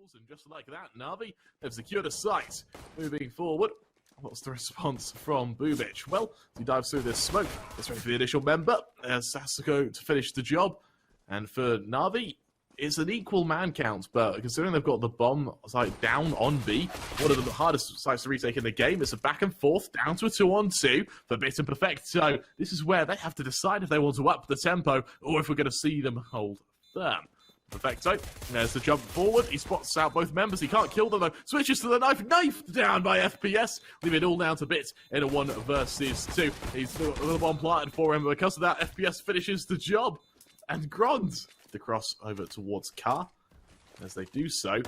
tools, and just like that, Navi have secured a site. Moving forward, what's the response from bumych? Well, as he dives through this smoke, gets ready for the initial member. There's Sasuke to finish the job. And for Navi, it's an equal man count, but considering they've got the bomb site down on B, one of the hardest sites to retake in the game, it's a back and forth down to a 2-on-2 for Bit and Perfecto. This is where they have to decide if they want to up the tempo or if we're going to see them hold firm. Perfecto, there's the jump forward, he spots out both members, he can't kill them though, switches to the knifed down by FPS, leaving it all down to Bit in a 1 versus 2. He's still got a little bomb planted for him, but because of that, FPS finishes the job. And GROND the cross over towards Car. As they do so,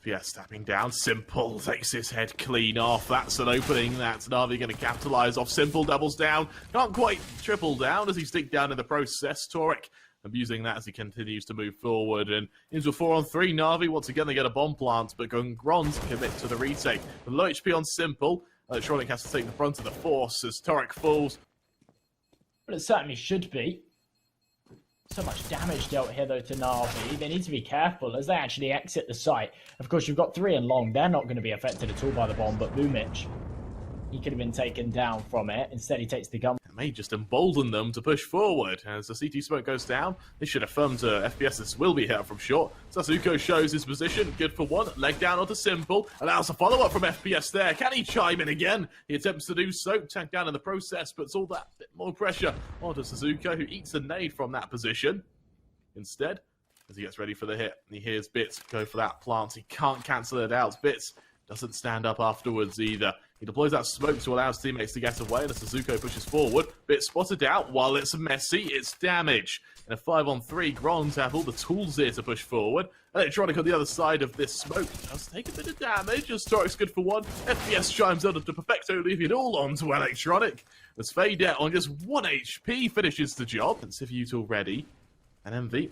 FPS tapping down. symple takes his head clean off. That's an opening that Navi going to capitalize off. symple doubles down. Can't quite triple down as he stick down in the process. Toric abusing that as he continues to move forward. And into a 4-on-3. Navi, once again, they get a bomb plant, but GROND commit to the retake. The low HP on symple. Electronic has to take the brunt of the force as Toric falls. But it certainly should be. So much damage dealt here though to Navi. They need to be careful as they actually exit the site. Of course, you've got 3 and long. They're not going to be affected at all by the bomb, but bumych, he could have been taken down from it. Instead, he takes the gun. It may just embolden them to push forward. As the CT smoke goes down, this should affirm to FPS this will be hit from short. Sasuke shows his position, good for 1, leg down onto symple, allows a follow-up from FPS there. Can he chime in again? He attempts to do so, tank down in the process, puts all that bit more pressure onto Sasuke, who eats a nade from that position. Instead, as he gets ready for the hit, he hears Bits go for that plant. He can't cancel it out. Bits doesn't stand up afterwards either. He deploys that smoke to allow his teammates to get away, and as Sasuke pushes forward, Bit spotted out. While it's messy, it's damage. In a 5-on-3, GROND have all the tools here to push forward. Electronic on the other side of this smoke does take a bit of damage, as Toric's good for 1. FPS chimes out to Perfecto, leaving it all on to Electronic. As FaZe on just 1 HP finishes the job. And Sivute already. And MV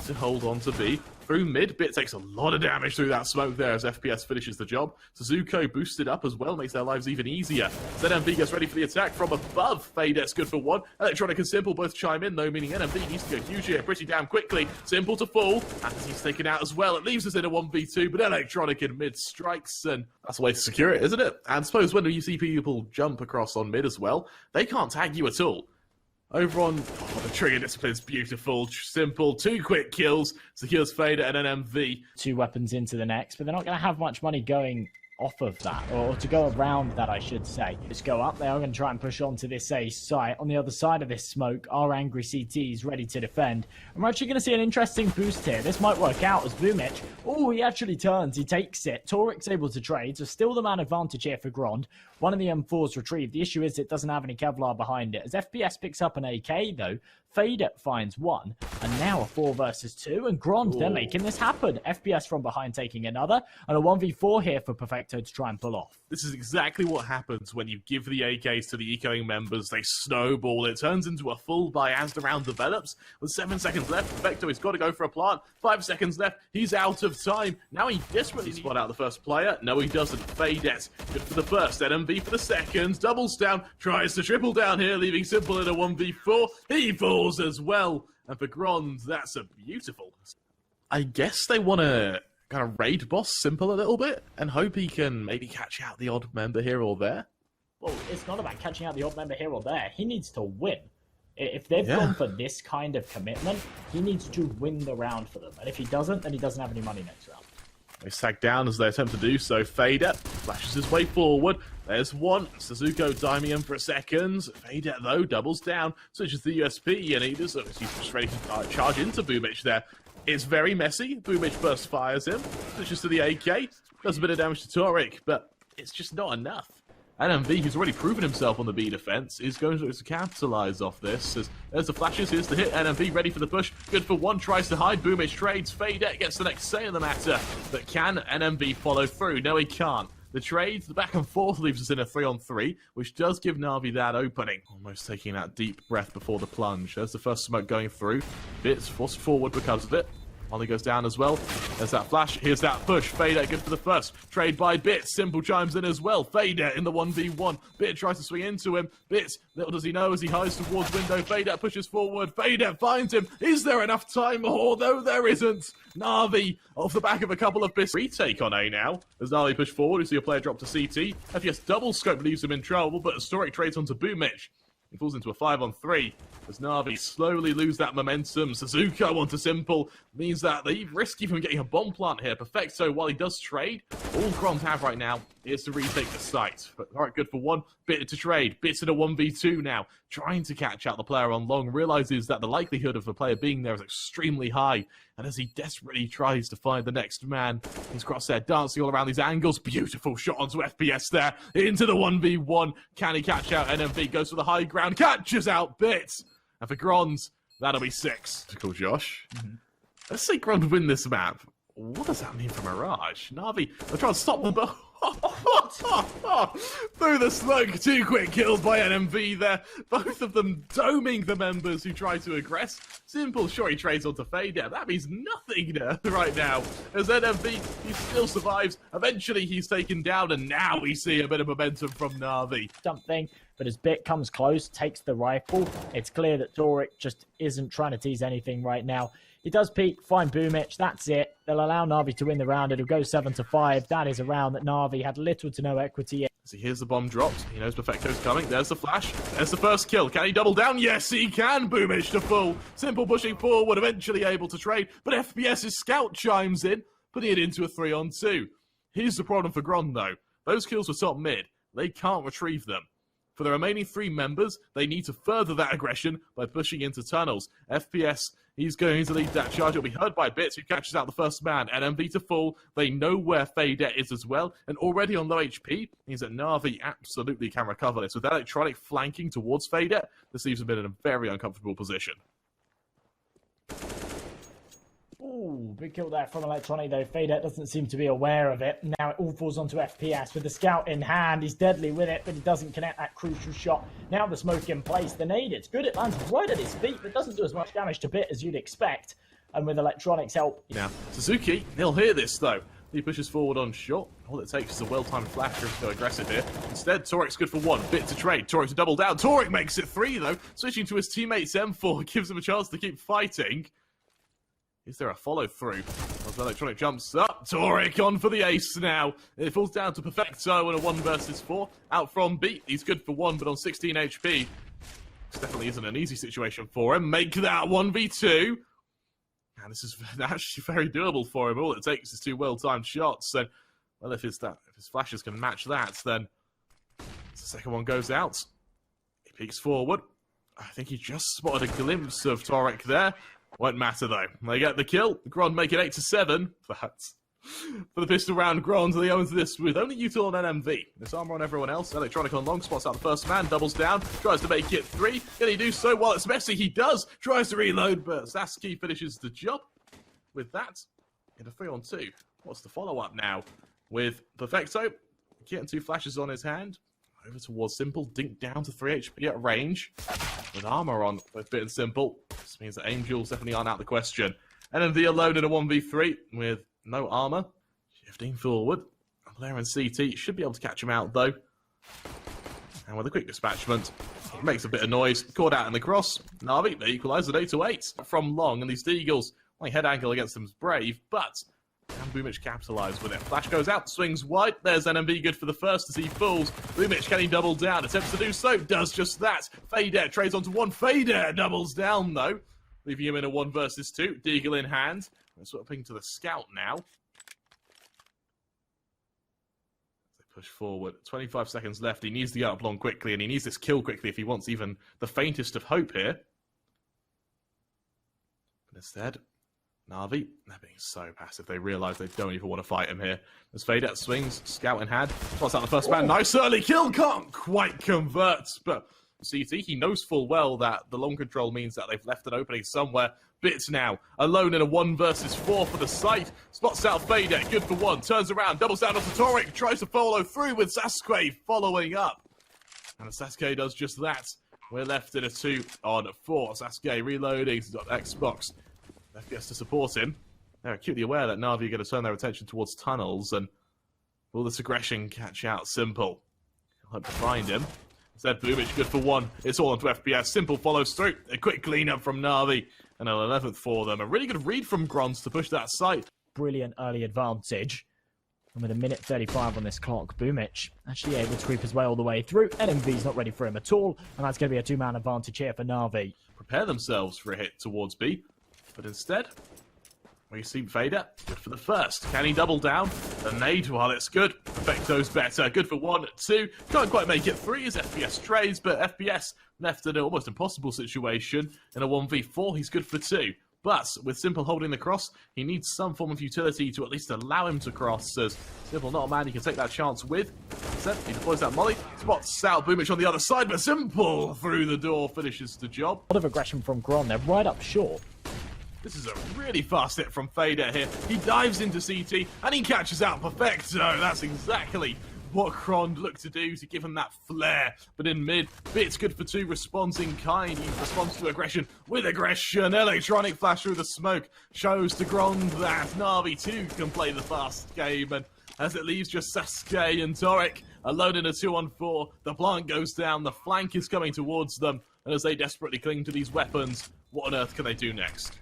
to hold on to B. Through mid, Bit takes a lot of damage through that smoke there as FPS finishes the job. Sasuke boosted up as well, makes their lives even easier. ZMV gets ready for the attack from above. FaZe good for 1. Electronic and symple both chime in though, meaning NMV needs to go huge here pretty damn quickly. symple to fall, and he's taken out as well. It leaves us in a 1v2, but Electronic in mid strikes, and that's the way to secure it, isn't it? And suppose when you see people jump across on mid as well, they can't tag you at all. Over on the trigger discipline's beautiful. symple, 2 quick kills, secures FaZe and an MV. 2 weapons into the next, but they're not going to have much money going off of that, or to go around that, I should say. Just go up. They are going to try and push on to this A site. On the other side of this smoke, our angry CTs ready to defend. And we're actually going to see an interesting boost here. This might work out as bumych. Oh, he actually turns. He takes it. Toric's able to trade, so still the man advantage here for GROND. One of the M4's retrieved. The issue is it doesn't have any Kevlar behind it. As FPS picks up an AK, though, FaZe finds 1, and now a 4 versus 2, and GROND, they're making this happen. FPS from behind taking another, and a 1v4 here for Perfecto to try and pull off. This is exactly what happens when you give the AKs to the ecoing members. They snowball. It turns into a full buy as the round develops. With 7 seconds left, Perfecto has got to go for a plant. 5 seconds left. He's out of time. Now he desperately spot out the first player. No, he doesn't. FaZe good for the first. NMV for the second. Doubles down. Tries to triple down here, leaving symple in a 1v4. He falls as well. And for GROND, that's a beautiful. I guess they want to kind of raid boss symple a little bit and hope he can maybe catch out the odd member here or there. Well, it's not about catching out the odd member here or there. He needs to win. If they've gone for this kind of commitment, he needs to win the round for them. And if he doesn't, then he doesn't have any money next round. They sag down as they attempt to do so. FaZe flashes his way forward. There's 1. Sasuke diming him for a second. FaZe, though, doubles down. Switches to the USP, and he's just ready to charge into bumych there. It's very messy. bumych burst fires him. Switches to the AK. Does a bit of damage to Toric, but it's just not enough. And MV, who's already proven himself on the B defense, is going to capitalize off this. As there's the flashes, here's the hit. NMV ready for the push. Good for 1, tries to hide. bumych trades. FaZe gets the next say in the matter. But can NMV follow through? No, he can't. The trades, the back and forth leaves us in a 3-on-3, which does give Navi that opening. Almost taking that deep breath before the plunge. There's the first smoke going through. Bits forced forward because of it. Molly goes down as well. There's that flash. Here's that push. Fader good for the first. Trade by Bit. Simple chimes in as well. Fader in the 1v1. Bit tries to swing into him. Bit, little does he know as he hides towards window. Fader pushes forward. Fader finds him. Is there enough time? Although there isn't. NaVi off the back of a couple of bits. Retake on A now. As NaVi push forward, we see a player drop to CT. FPS double scope leaves him in trouble, but Historic trades onto bumych. He falls into a 5-on-3 as NaVi slowly lose that momentum. Suzuka onto symple means that they risk even getting a bomb plant here. Perfecto, while he does trade, all GROND have right now is to retake the site. But alright, good for one. Bit to trade. Bit's in a 1v2 now. Trying to catch out the player on long. Realizes that the likelihood of the player being there is extremely high. And as he desperately tries to find the next man, his crosshair dancing all around these angles. Beautiful shot onto FPS there. Into the 1v1. Can he catch out NMV? Goes for the high ground. Catches out Bit. And for GROND, that'll be 6. Cool, Josh. Let's see GROND win this map. What does that mean for Mirage? NaVi, they're trying to stop the ball. Through the smoke, 2 quick kills by NMV there. Both of them doming the members who try to aggress. Simple, sure, he trades onto Fader. That means nothing right now. As NMV, he still survives. Eventually, he's taken down, and now we see a bit of momentum from NaVi. Something, but as Bit comes close, takes the rifle, it's clear that Toric just isn't trying to tease anything right now. He does peek, find bumych, that's it. They'll allow NaVi to win the round. It'll go 7-5. That is a round that NaVi had little to no equity in. So here's the bomb dropped. He knows Perfecto's coming. There's the flash. There's the first kill. Can he double down? Yes, he can. bumych to full. Simple pushing forward, eventually able to trade. But FPS's scout chimes in, putting it into a 3-on-2. Here's the problem for GROND, though. Those kills were top mid. They can't retrieve them. For the remaining 3 members, they need to further that aggression by pushing into tunnels. FPS, he's going to lead that charge. It'll be heard by Bits, who catches out the first man. NMV to full. They know where Fader is as well. And already on low HP, means that NaVi absolutely can recover this. With electronic flanking towards Fader, this leaves him in a very uncomfortable position. Ooh, big kill there from Electronic, though. Fader doesn't seem to be aware of it. Now it all falls onto FPS with the scout in hand. He's deadly with it, but he doesn't connect that crucial shot. Now the smoke in place. The nade, it's good. It lands right at his feet, but doesn't do as much damage to Bit as you'd expect. And with Electronic's help... Now, Suzuki, he'll hear this, though. He pushes forward on shot. All it takes is a well-timed flash to go aggressive here. Instead, Toric's good for 1. Bit to trade. Toric to double down. Toric makes it 3, though. Switching to his teammate's M4 gives him a chance to keep fighting. Is there a follow-through? As Electronic jumps up, Toric on for the ace now. It falls down to Perfecto in a 1 versus 4. Out from Beat, he's good for 1, but on 16 HP. This definitely isn't an easy situation for him. Make that 1v2. And this is actually very doable for him. All it takes is 2 well-timed shots. So, well, if his flashes can match that, then the second one goes out. He peeks forward. I think he just spotted a glimpse of Toric there. Won't matter, though. They get the kill. GROND make it 8-7. But for the pistol round, GROND, they own this with only util on NMV. This armor on everyone else. Electronic on long, spots out the first man, doubles down, tries to make it 3. Can he do so while it's messy? He does. Tries to reload, but Sasuke finishes the job. With that, in a 3-on-2. What's the follow-up now? With Perfecto, getting 2 flashes on his hand. Over towards symple, dink down to 3 HP at range. With armor on both Bit and symple. This means that Angels definitely aren't out the question. NMV alone in a 1v3 with no armor. Shifting forward. Blair and CT should be able to catch him out, though. And with a quick dispatchment, it makes a bit of noise. Caught out in the cross. NaVi, they equalise at 8-8 from long. And these Deagles, my head angle against them is brave, but can bumych capitalise with it? Flash goes out, swings wide. There's NMV good for the first as he falls. bumych, can he double down? Attempts to do so, does just that. Fader trades onto 1. Fader doubles down, though, leaving him in a 1 versus 2. Deagle in hand. They're swapping to the scout now. They push forward. 25 seconds left. He needs to get up long quickly, and he needs this kill quickly if he wants even the faintest of hope here. But instead, NaVi, they're being so passive. They realise they don't even want to fight him here. As Fader swings, scout in hand, spots out the first man. Nice early kill, can't quite convert. But CT, he knows full well that the long control means that they've left an opening somewhere. Bits now, alone in a 1 versus 4 for the site. Spots out Fader, good for 1. Turns around, doubles down onto Toric, tries to follow through with Sasuke following up. And Sasuke does just that. We're left in a 2-on-4. Sasuke reloading, he's got Xbox. FPS to support him. They're acutely aware that Navi are going to turn their attention towards tunnels, and will this aggression catch out symple? He'll hope to find him. Instead, bumych good for one. It's all onto FPS. symple follows through. A quick cleanup from Navi, and an 11th for them. A really good read from GROND to push that site. Brilliant early advantage. And with a minute 35 on this clock, bumych actually able to creep his way all the way through. NMV's not ready for him at all, and that's going to be a two-man advantage here for Navi. Prepare themselves for a hit towards B, but instead, we see Fader, good for the first. Can he double down? The nade, while it's good. Perfecto's better. Good for 1, 2. Can't quite make it 3 as FPS trades, but FPS left in an almost impossible situation. In a 1v4, he's good for 2. But with symple holding the cross, he needs some form of utility to at least allow him to cross, as symple not a man he can take that chance with. Instead, he deploys that molly, spots out bumych on the other side, but symple through the door finishes the job. A lot of aggression from GROND. They're right up short. This is a really fast hit from Fader here. He dives into CT, and he catches out Perfecto. That's exactly what GROND looked to do to give him that flair. But in mid, Bit's good for 2, responds in kind. He responds to aggression with aggression. Electronic flash through the smoke shows to GROND that Navi too can play the fast game. And as it leaves just Sasuke and Toric alone in a 2-on-4, the plant goes down, the flank is coming towards them. And as they desperately cling to these weapons, what on earth can they do next?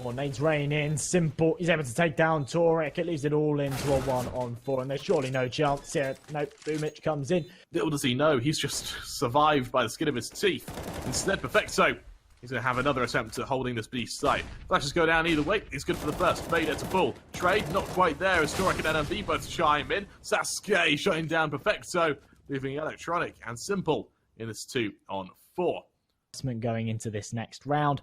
Oh, nades rain in. symple. He's able to take down Toric. It leaves it all into a 1-on-4, and there's surely no chance here. Nope, bumych comes in. Little does he know, he's just survived by the skin of his teeth. Instead, Perfecto, he's going to have another attempt at holding this B site. Flashes go down either way. He's good for the first. Fader to pull. Trade, not quite there as Toric and NMV both chime in. Sasuke shutting down Perfecto, leaving Electronic and symple in this 2-on-4. Going into this next round.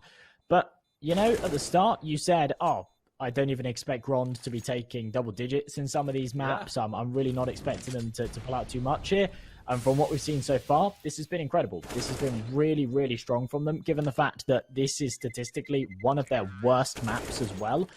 But you know, at the start, you said, oh, I don't even expect GROND to be taking double digits in some of these maps. Yeah. I'm really not expecting them to pull out too much here. And from what we've seen so far, this has been incredible. This has been really, really strong from them, given the fact that this is statistically one of their worst maps as well.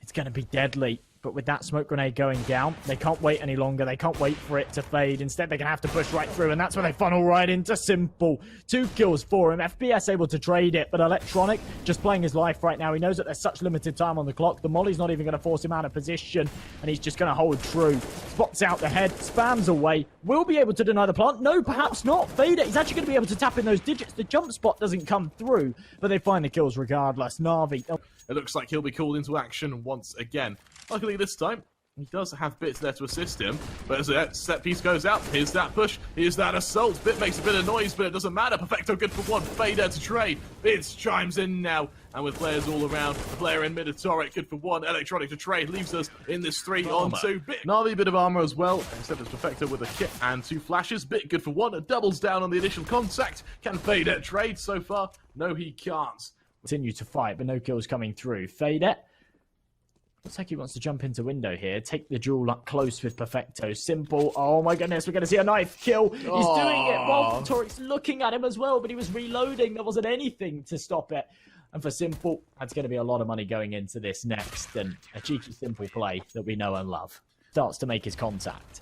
It's going to be deadly. But with that smoke grenade going down, they can't wait any longer. They can't wait for it to fade. Instead, they're going to have to push right through, and that's when they funnel right into symple. 2 kills for him. FPS able to trade it, but Electronic just playing his life right now. He knows that there's such limited time on the clock. The molly's not even going to force him out of position, and he's just going to hold true. Spots out the head, spams away. Will be able to deny the plant. No, perhaps not. Fader, he's actually going to be able to tap in those digits. The jump spot doesn't come through, but they find the kills regardless. Navi. It looks like he'll be called into action once again. Luckily this time, he does have Bits there to assist him, but as that set piece goes out, here's that push, here's that assault. Bit makes a bit of noise, but it doesn't matter. Perfecto good for 1, Fader to trade. Bits chimes in now, and with players all around, the player in mid of Toric good for 1, Electronic to trade, leaves us in this 3-on-2. Bit Navi bit of armor as well, except it's Perfecto with a kit and 2 flashes. Bit good for 1, doubles down on the initial contact. Can Fader trade so far? No, he can't. Continue to fight, but no kills coming through. Fader looks like he wants to jump into window here. Take the duel up close with Perfecto. symple. Oh my goodness, we're going to see a knife kill. He's doing it while Toric's looking at him as well, but he was reloading. There wasn't anything to stop it. And for symple, that's going to be a lot of money going into this next. And a cheeky symple play that we know and love. Starts to make his contact.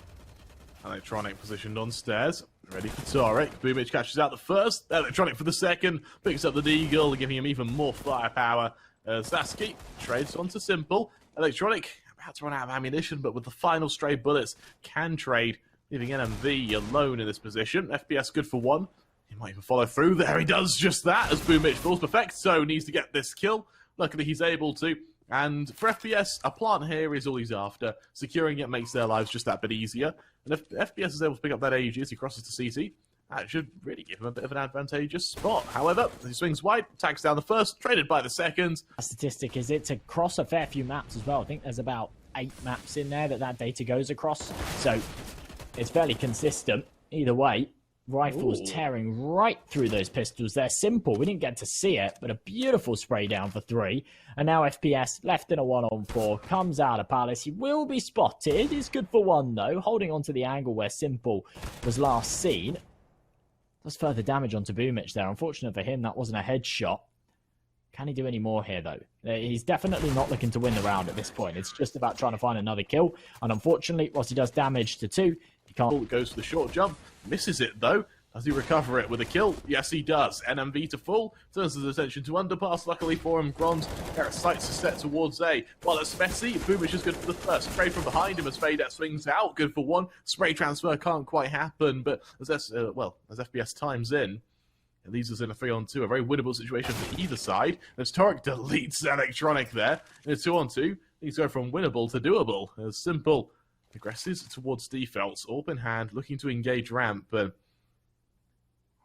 Electronic positioned on stairs. Ready for Toric. bumych catches out the first. Electronic for the second. Picks up the deagle, giving him even more firepower. Sasuke trades onto symple. Electronic about to run out of ammunition, but with the final stray bullets, can trade, leaving NMV alone in this position. FPS good for 1. He might even follow through. There he does just that as bumych falls. Perfecto needs to get this kill. Luckily, he's able to. And for FPS, a plant here is all he's after. Securing it makes their lives just that bit easier. And if FPS is able to pick up that AUG as he crosses to CT, that should really give him a bit of an advantageous spot. However, he swings wide, attacks down the first, traded by the second. A statistic is it to cross a fair few maps as well. I think there's about 8 maps in there that data goes across. So it's fairly consistent. Either way, rifles tearing right through those pistols. They're symple. We didn't get to see it, but a beautiful spray down for 3. And now FPS left in a 1-on-4. Comes out of Palace. He will be spotted. He's good for 1 though. Holding onto the angle where symple was last seen. Does further damage onto bumych there. Unfortunate for him, that wasn't a headshot. Can he do any more here, though? He's definitely not looking to win the round at this point. It's just about trying to find another kill. And unfortunately, whilst he does damage to 2, he can't. Goes for the short jump. Misses it, though. Does he recover it with a kill? Yes, he does. NMV to full. Turns his attention to underpass. Luckily for him, GROND, there are sights are set towards A. While it's messy, bumyc is good for the first. Spray from behind him as FaZe swings out. Good for one. Spray transfer can't quite happen, but as FPS times in, it leaves us in a 3-on-2. A very winnable situation for either side. As Torek deletes Electronic there. In a 2-on-2, these go from winnable to doable. As symple progresses towards defaults. AWP in hand, looking to engage ramp, but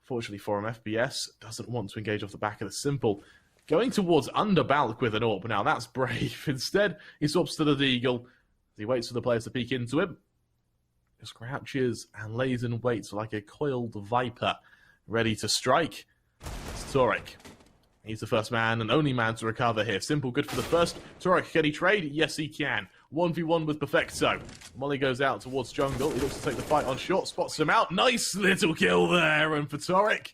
fortunately for him, FPS doesn't want to engage off the back of the symple. Going towards under balk with an AWP. Now, that's brave. Instead, he swaps to the Deagle. He waits for the players to peek into him. Just crouches and lays in wait like a coiled viper, ready to strike. It's Torek. He's the first man and only man to recover here. Symple good for the first. Torek, can he trade? Yes, he can. 1v1 with Perfecto. Molly goes out towards jungle. He looks to take the fight on short. Spots him out. Nice little kill there. And for Torek.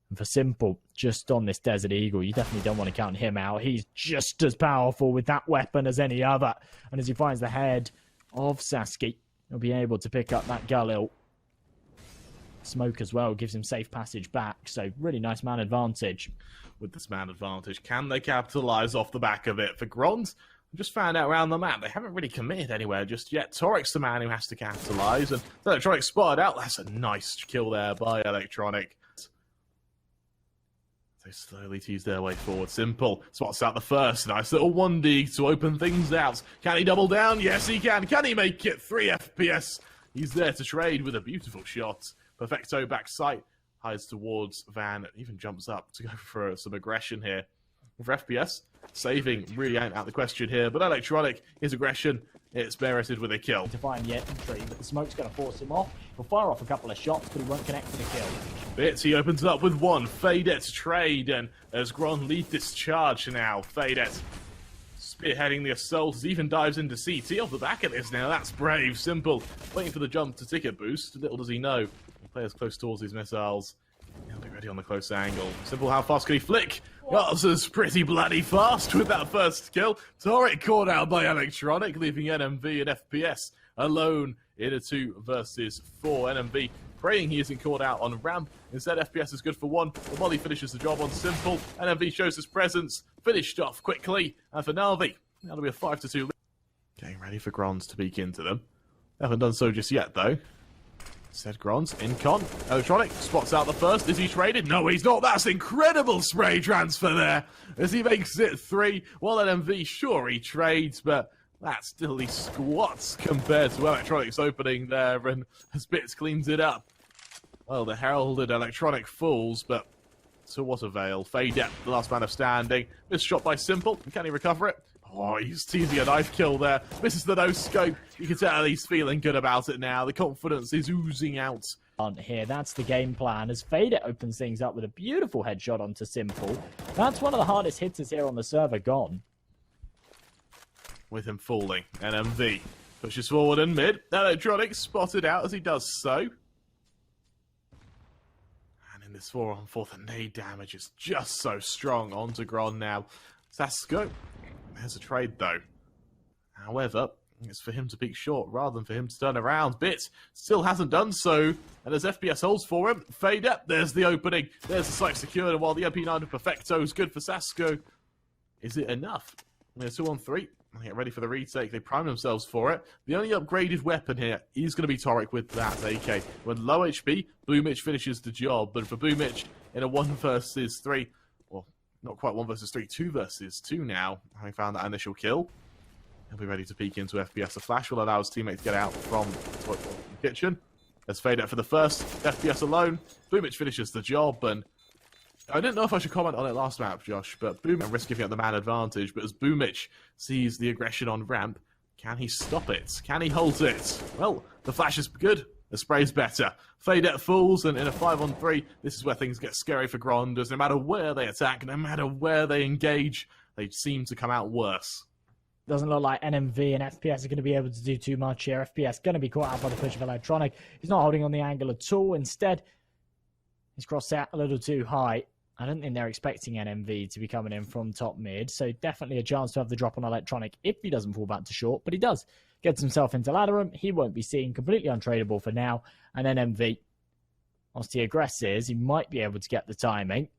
And for Symple, just on this Desert Eagle, you definitely don't want to count him out. He's just as powerful with that weapon as any other. And as he finds the head of Sasuke, he'll be able to pick up that Galil. Smoke as well gives him safe passage back, so really nice man advantage. With this man advantage, can they capitalize off the back of it? For GROND, I just found out around the map they haven't really committed anywhere just yet. Torek's the man who has to capitalize, and Electronic spotted out. That's a nice kill there by Electronic. They slowly tease their way forward. Symple spots out the first. Nice little 1D to open things out. Can he double down? Yes, he can. Can he make it 3 FPS? He's there to trade with a beautiful shot. Perfecto back sight, hides towards Van, even jumps up to go for some aggression here. For FPS, saving really ain't out the question here, but Electronic, his aggression, it's merited with a kill. To find the entry, but the smoke's going to force him off. He'll fire off a couple of shots, but he won't connect to the kill. Bits, he opens up with one. FaZe trade, and as GROND lead this charge now, FaZe spearheading the assault, even dives into CT off the back of this now. That's brave. Symple waiting for the jump to ticket boost. Little does he know. Players close towards these missiles. He'll be ready on the close angle. Symple, how fast can he flick? Yozzer's pretty bloody fast with that first kill. Torek caught out by Electronic, leaving NMV and FPS alone in a 2 versus 4. NMV praying he isn't caught out on ramp. Instead, FPS is good for one. The Molly finishes the job on Symple. NMV shows his presence. Finished off quickly. And for NaVi, that'll be a 5-2 lead. Getting ready for GROND to peek into them. They haven't done so just yet, though. Said GROND in con. Electronic spots out the first. Is he traded? No, he's not. That's incredible spray transfer there as he makes it 3. While NMV, sure, he trades, but that still he squats compared to Electronic's opening there, and as Bits cleans it up. Well, the heralded Electronic falls, but to what avail? FaZe, the last man of standing. Missed shot by Symple. Can he recover it? Oh, he's teasing a knife kill there. Misses the no-scope. You can tell he's feeling good about it now. The confidence is oozing out. On here, that's the game plan as FaZe opens things up with a beautiful headshot onto Symple. That's one of the hardest hitters here on the server gone. With him falling, NMV pushes forward and mid. Electronic spotted out as he does so. And in this 4-on-4, the nade damage is just so strong onto GROND now. CSGO. There's a trade, though. However, it's for him to peek short rather than for him to turn around. Bits still hasn't done so. And as FPS holds for him, FaZe, there's the opening. There's the site secured. And while the MP9 of Perfecto is good for CSGO, is it enough? They're 2-on-3. They get ready for the retake. They prime themselves for it. The only upgraded weapon here is going to be Torek with that AK. When low HP, bumyc finishes the job. But for bumyc, in a 1 versus 3... Not quite 1 versus 3, 2 versus 2 now, having found that initial kill. He'll be ready to peek into FPS. A flash will allow his teammate to get out from the kitchen. Let's fade out for the first. FPS alone. bumyc finishes the job, and I didn't know if I should comment on it last map, Josh, but bumyc risk giving up the man advantage, but as bumyc sees the aggression on ramp, can he stop it? Can he halt it? Well, the flash is good. The spray's better. FaZe falls, and in a 5-on-3, this is where things get scary for GROND, as no matter where they attack, no matter where they engage, they seem to come out worse. Doesn't look like NMV and FPS are going to be able to do too much here. FPS going to be caught out by the push of Electronic. He's not holding on the angle at all. Instead, he's crossed out a little too high. I don't think they're expecting NMV to be coming in from top mid, so definitely a chance to have the drop on Electronic if he doesn't fall back to short, but he does. Gets himself into ladder room. He won't be seen. Completely untradeable for now. And NMV Whilst he aggresses, he might be able to get the timing.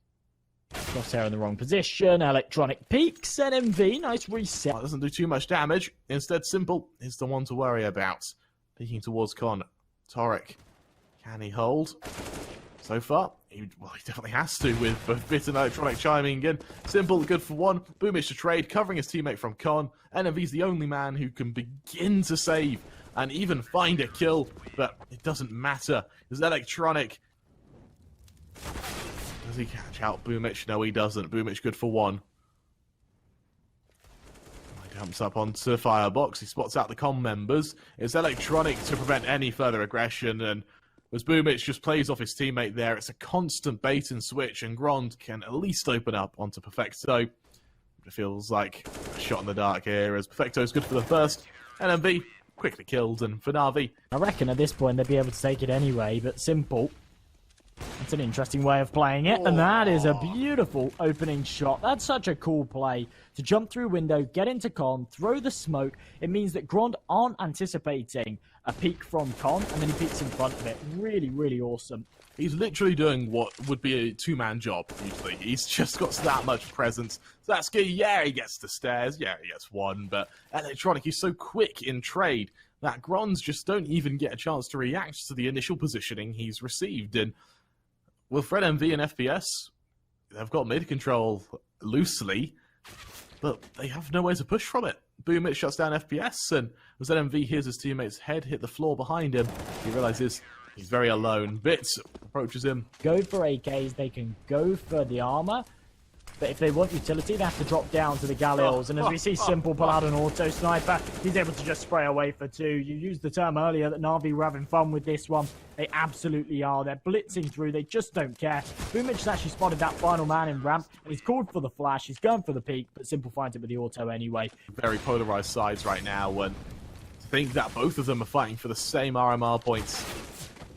Crosshair in the wrong position. Electronic peaks. NMV. Nice reset. Well, it doesn't do too much damage. Instead, symple is the one to worry about. Peeking towards Con. Torek. Can he hold? So far, he definitely has to with both Bit and Electronic chiming in. symple, good for one. Boomish to trade, covering his teammate from Con. NMV's the only man who can begin to save and even find a kill, but it doesn't matter. There's Electronic. Does he catch out Boomish? No, he doesn't. Boomish good for one. He jumps up onto the firebox. He spots out the Con members. It's Electronic to prevent any further aggression, and as Boomic just plays off his teammate there, it's a constant bait and switch, and GROND can at least open up onto Perfecto. It feels like a shot in the dark here, as Perfecto's good for the first. NMV quickly killed, and for NaVi. I reckon at this point they'd be able to take it anyway, but symple. It's an interesting way of playing it, and that is a beautiful opening shot. That's such a cool play. To jump through window, get into Con, throw the smoke. It means that GROND aren't anticipating a peek from Con, and then he peeks in front of it. Really, really awesome. He's literally doing what would be a two-man job, usually. He's just got that much presence. Zasky, yeah, he gets the stairs. Yeah, he gets one, but Electronic, he's so quick in trade that GRONDs just don't even get a chance to react to the initial positioning he's received. And with Fred MV and FPS, they've got mid control loosely, but they have nowhere to push from it. Boom, it shuts down FPS, and as MV hears his teammate's head hit the floor behind him, he realizes he's very alone. Bits approaches him. Go for AKs, they can go for the armor, but if they want utility, they have to drop down to the Galils. And as we see symple pull out an auto sniper, he's able to just spray away for two. You used the term earlier that NaVi were having fun with this one. They absolutely are. They're blitzing through. They just don't care. Boomic has actually spotted that final man in ramp, and he's called for the flash. He's going for the peak, but symple finds it with the auto anyway. Very polarized sides right now, and to think that both of them are fighting for the same RMR points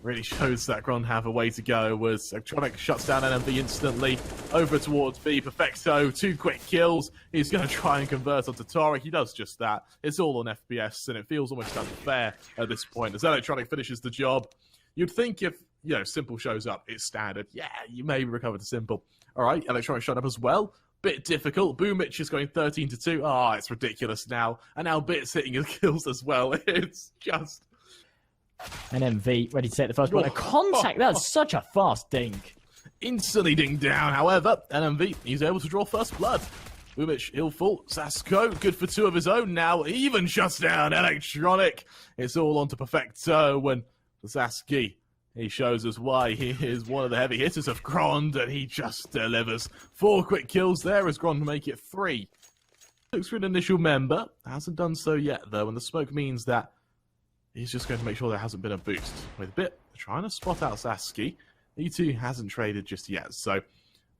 really shows that GROND have a way to go. Was Electronic shuts down NMV instantly. Over towards B. Perfecto, 2 quick kills. He's going to try and convert onto Torek. He does just that. It's all on FPS, and it feels almost unfair at this point. As Electronic finishes the job, you'd think if, you know, symple shows up, it's standard. Yeah, you may recover to symple. All right, Electronic showed up as well. Bit difficult. Boomic is going 13-2. Ah, it's ridiculous now. And now Bit's hitting his kills as well. It's just... NMV ready to take the first one. A contact, that's such a fast dink. Instantly dinged down, however, NMV, he's able to draw first blood. Boomic, he'll fall. Sasko, good for 2 of his own now. Even shuts down Electronic. It's all on to Perfecto, and Zasky, he shows us why he is one of the heavy hitters of GROND, and he just delivers. 4 quick kills there as GROND make it 3. Looks for an initial member. Hasn't done so yet, though, and the smoke means that he's just going to make sure there hasn't been a boost. With Bit trying to spot out Zasky. E2 hasn't traded just yet, so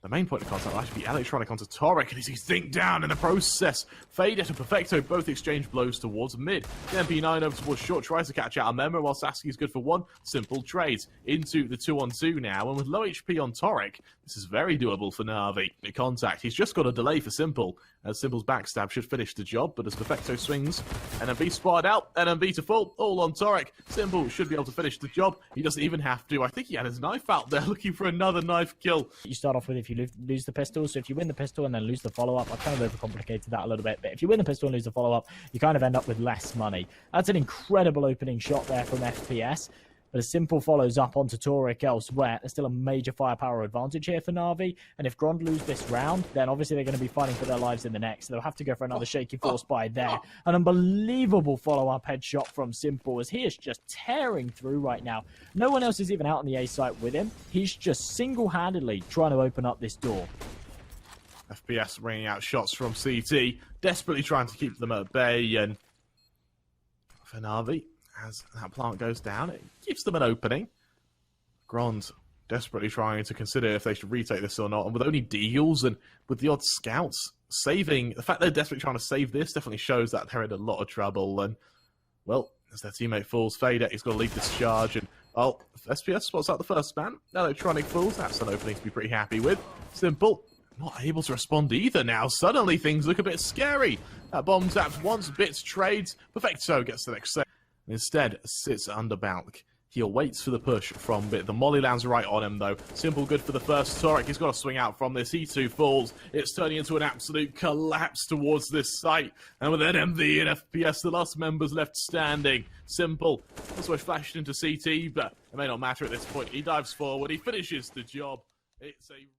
the main point of contact will actually be Electronic onto Torek, and he's dinked down in the process. Fade and Perfecto both exchange blows towards mid. The MP9 over towards short, tries to catch out a member, while Zasky's good for 1. Simple trades into the 2-on-2 now, and with low HP on Torek, this is very doable for NaVi. The contact, he's just got a delay for Simple, as Simple's backstab should finish the job, but as Perfecto swings, NMV spotted out, NMV to fall, all on Torek. Simple should be able to finish the job. He doesn't even have to. I think he had his knife out there looking for another knife kill. You start off with if you lose the pistol, so if you win the pistol and then lose the follow-up, I kind of overcomplicated that a little bit, but if you win the pistol and lose the follow-up, you kind of end up with less money. That's an incredible opening shot there from FPS. But as Simple follows up onto Torek elsewhere, there's still a major firepower advantage here for NaVi. And if GROND lose this round, then obviously they're going to be fighting for their lives in the next. So they'll have to go for another shaky force buy there. An unbelievable follow-up headshot from Simple as he is just tearing through right now. No one else is even out on the A site with him. He's just single-handedly trying to open up this door. FPS bringing out shots from CT, desperately trying to keep them at bay, and for NaVi, as that plant goes down, it gives them an opening. GROND desperately trying to consider if they should retake this or not, and with only deals and with the odd scouts saving, the fact they're desperately trying to save this definitely shows that they're in a lot of trouble. And well, as their teammate falls, Fader, he's got to lead this charge, and oh, FPS spots out the first man. Electronic falls, that's an opening to be pretty happy with. Simple, not able to respond either now. Suddenly things look a bit scary. That bomb zaps once, Bits trades, Perfecto gets the next set. Instead, sits under Balk. He awaits for the push from Bit. The molly lands right on him, though. Simple good for the first Torek. He's got to swing out from this. He too falls. It's turning into an absolute collapse towards this site. And with NMV and FPS, the last members left standing. Simple. Also flashed into CT, but it may not matter at this point. He dives forward. He finishes the job. It's a...